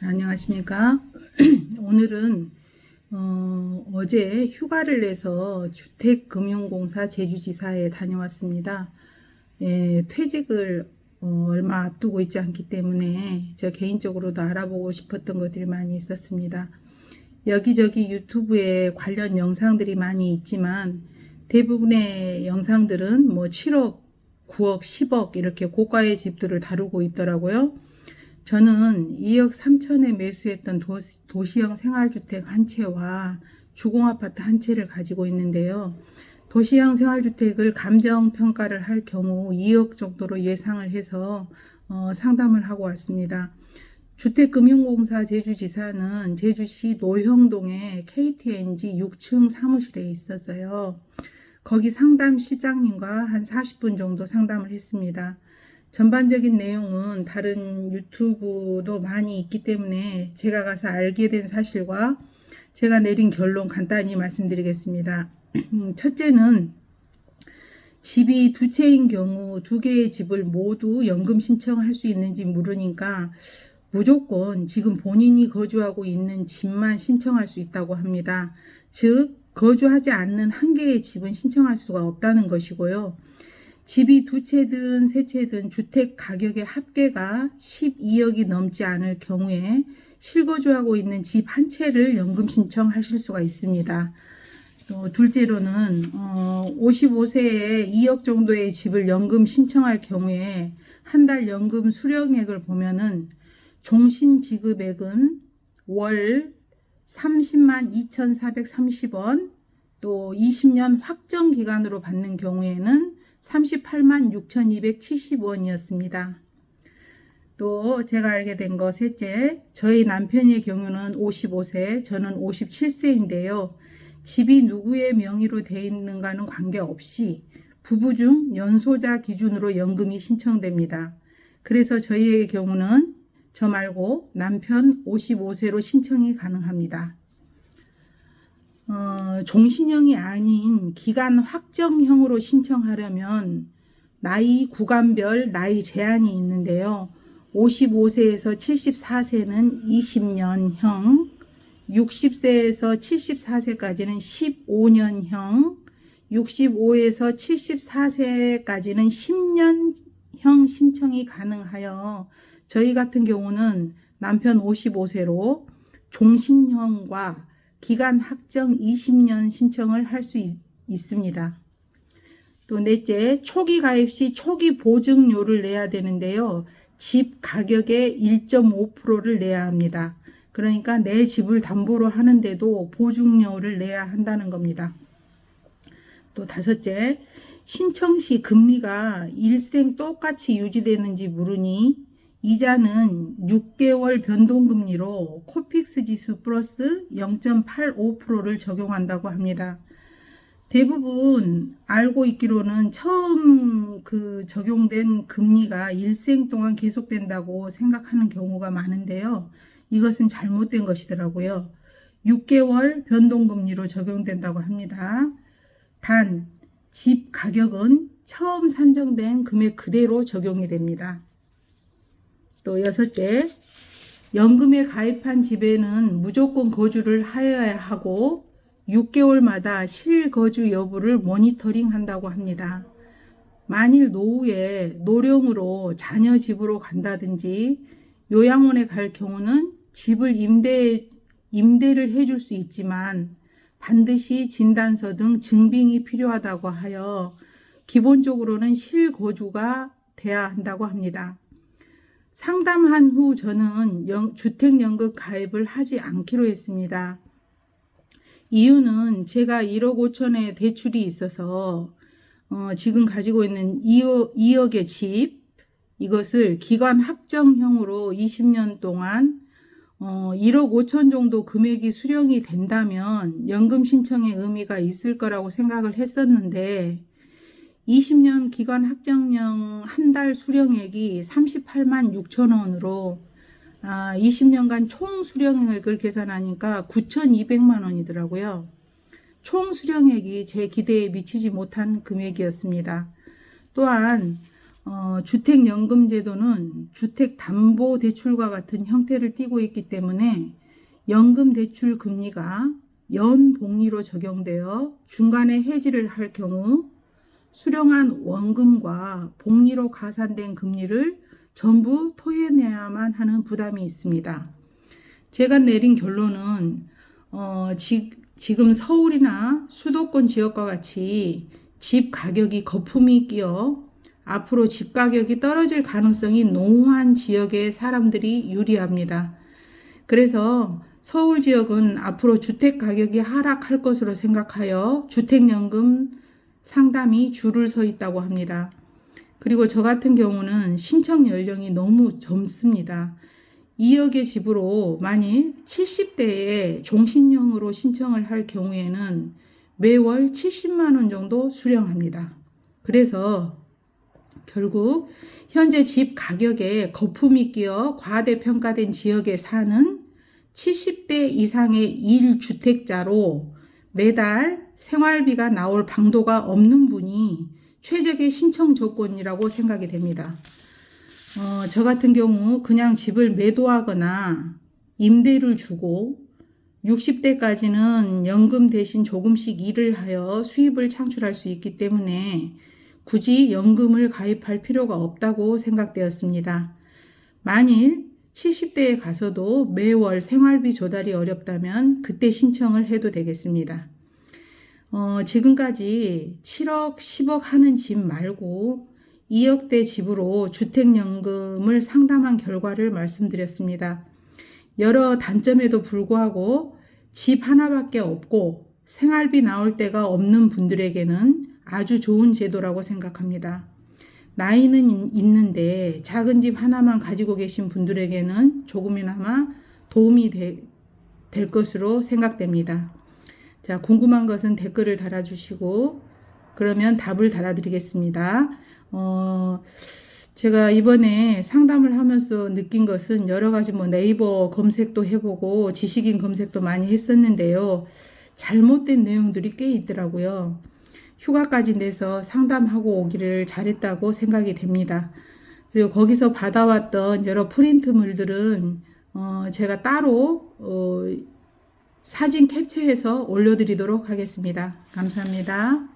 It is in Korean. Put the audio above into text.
안녕하십니까. 오늘은 어제 휴가를 내서 주택금융공사 제주지사에 다녀왔습니다. 퇴직을 얼마 앞두고 있지 않기 때문에 저 개인적으로도 알아보고 싶었던 것들이 많이 있었습니다. 여기저기 유튜브에 관련 영상들이 많이 있지만 대부분의 영상들은 뭐 7억, 9억, 10억 이렇게 고가의 집들을 다루고 있더라고요. 저는 2억 3천에 매수했던 도시형 생활주택 한 채와 주공아파트 한 채를 가지고 있는데요. 도시형 생활주택을 감정평가를 할 경우 2억 정도로 예상을 해서 상담을 하고 왔습니다. 주택금융공사 제주지사는 제주시 노형동의 KTNG 6층 사무실에 있었어요. 거기 상담실장님과 한 40분 정도 상담을 했습니다. 전반적인 내용은 다른 유튜브도 많이 있기 때문에 제가 가서 알게 된 사실과 제가 내린 결론 간단히 말씀드리겠습니다. 첫째는 집이 두 채인 경우 두 개의 집을 모두 연금 신청할 수 있는지 물으니까 무조건 지금 본인이 거주하고 있는 집만 신청할 수 있다고 합니다. 즉 거주하지 않는 한 개의 집은 신청할 수가 없다는 것이고요. 집이 두 채든 세 채든 주택 가격의 합계가 12억이 넘지 않을 경우에 실거주하고 있는 집 한 채를 연금 신청하실 수가 있습니다. 또 둘째로는 55세에 2억 정도의 집을 연금 신청할 경우에 한 달 연금 수령액을 보면은 종신 지급액은 월 30만 2,430원, 또 20년 확정 기간으로 받는 경우에는 38만 6,270원이었습니다. 또 제가 알게 된 거 셋째, 저희 남편의 경우는 55세, 저는 57세인데요. 집이 누구의 명의로 되어 있는가는 관계없이 부부 중 연소자 기준으로 연금이 신청됩니다. 그래서 저희의 경우는 저 말고 남편 55세로 신청이 가능합니다. 종신형이 아닌 기간 확정형으로 신청하려면 나이 구간별 나이 제한이 있는데요. 55세에서 74세는 20년형, 60세에서 74세까지는 15년형, 65에서 74세까지는 10년형 신청이 가능하여 저희 같은 경우는 남편 55세로 종신형과 기간 확정 20년 신청을 할 수 있습니다. 또 넷째, 초기 가입 시 초기 보증료를 내야 되는데요. 집 가격의 1.5%를 내야 합니다. 그러니까 내 집을 담보로 하는데도 보증료를 내야 한다는 겁니다. 또 다섯째, 신청 시 금리가 일생 똑같이 유지되는지 물으니 이자는 6개월 변동금리로 코픽스 지수 플러스 0.85%를 적용한다고 합니다. 대부분 알고 있기로는 처음 적용된 금리가 일생 동안 계속된다고 생각하는 경우가 많은데요. 이것은 잘못된 것이더라고요. 6개월 변동금리로 적용된다고 합니다. 단, 집 가격은 처음 산정된 금액 그대로 적용이 됩니다. 또 여섯째, 연금에 가입한 집에는 무조건 거주를 하여야 하고 6개월마다 실거주 여부를 모니터링 한다고 합니다. 만일 노후에 노령으로 자녀 집으로 간다든지 요양원에 갈 경우는 집을 임대를 해줄 수 있지만 반드시 진단서 등 증빙이 필요하다고 하여 기본적으로는 실거주가 돼야 한다고 합니다. 상담한 후 저는 주택연금 가입을 하지 않기로 했습니다. 이유는 제가 1억 5천의 대출이 있어서 지금 가지고 있는 2억의 집, 이것을 기간 확정형으로 20년 동안 1억 5천 정도 금액이 수령이 된다면 연금 신청의 의미가 있을 거라고 생각을 했었는데 20년 기간 확정형 한 달 수령액이 38만 6천 원으로 20년간 총 수령액을 계산하니까 9,200만 원이더라고요. 총 수령액이 제 기대에 미치지 못한 금액이었습니다. 또한 주택연금제도는 주택담보대출과 같은 형태를 띠고 있기 때문에 연금대출 금리가 연복리로 적용되어 중간에 해지를 할 경우 수령한 원금과 복리로 가산된 금리를 전부 토해내야만 하는 부담이 있습니다. 제가 내린 결론은 지금 서울이나 수도권 지역과 같이 집 가격이 거품이 끼어 앞으로 집 가격이 떨어질 가능성이 농후한 지역의 사람들이 유리합니다. 그래서 서울 지역은 앞으로 주택 가격이 하락할 것으로 생각하여 주택연금 상담이 줄을 서 있다고 합니다. 그리고 저 같은 경우는 신청 연령이 너무 젊습니다. 2억의 집으로 만일 70대에 종신형으로 신청을 할 경우에는 매월 70만 원 정도 수령합니다. 그래서 결국 현재 집 가격에 거품이 끼어 과대평가된 지역에 사는 70대 이상의 1주택자로 매달 생활비가 나올 방도가 없는 분이 최적의 신청 조건이라고 생각이 됩니다. 저 같은 경우 그냥 집을 매도하거나 임대를 주고 60대까지는 연금 대신 조금씩 일을 하여 수입을 창출할 수 있기 때문에 굳이 연금을 가입할 필요가 없다고 생각되었습니다. 만일 70대에 가서도 매월 생활비 조달이 어렵다면 그때 신청을 해도 되겠습니다. 지금까지 7억, 10억 하는 집 말고 2억대 집으로 주택연금을 상담한 결과를 말씀드렸습니다. 여러 단점에도 불구하고 집 하나밖에 없고 생활비 나올 데가 없는 분들에게는 아주 좋은 제도라고 생각합니다. 나이는 있는데 작은 집 하나만 가지고 계신 분들에게는 조금이나마 도움이 될 것으로 생각됩니다. 자, 궁금한 것은 댓글을 달아주시고 그러면 답을 달아드리겠습니다. 제가 이번에 상담을 하면서 느낀 것은 여러 가지 네이버 검색도 해보고 지식인 검색도 많이 했었는데요. 잘못된 내용들이 꽤 있더라고요. 휴가까지 내서 상담하고 오기를 잘했다고 생각이 됩니다. 그리고 거기서 받아왔던 여러 프린트물들은 제가 따로 사진 캡처해서 올려드리도록 하겠습니다. 감사합니다.